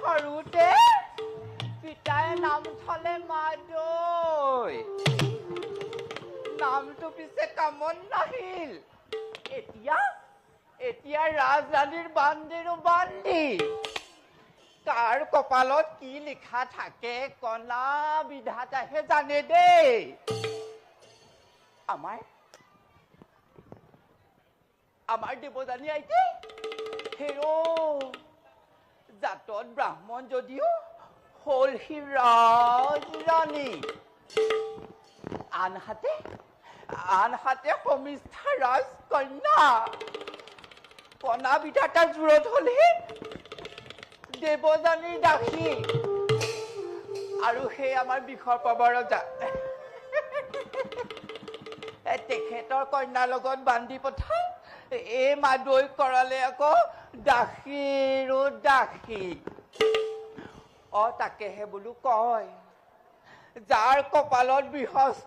সৰুতে পিতায়ে নাম থলে মাদৈ নামটো পিছে কামত নাহিল এতিয়া ৰাজৰাণীৰ বান্দিৰো বান্দি কাৰ কপালত কি লিখা থাকে কনা বিধাতাহে জানে দেই আমাৰ দেৱযানী আইতে হেৰো জাতত ব্ৰাহ্মণ যদিও হল সি ৰাজৰাণী আনহাতে সমিষ্ঠা ৰাজকন্যা কনা বিধাতাৰ জোৰত হলহে দেৱযানীৰ দাসী আৰু সেই আমাৰ বিষৰ পাবৰ ৰজা তেখেতৰ কন্যাৰ লগত বান্ধি পঠাই এই মাদৈ কৰালে আকৌ দাসীৰো দাসী তাকেহে বোলো কয় যাৰ কপালত বৃহস্পতি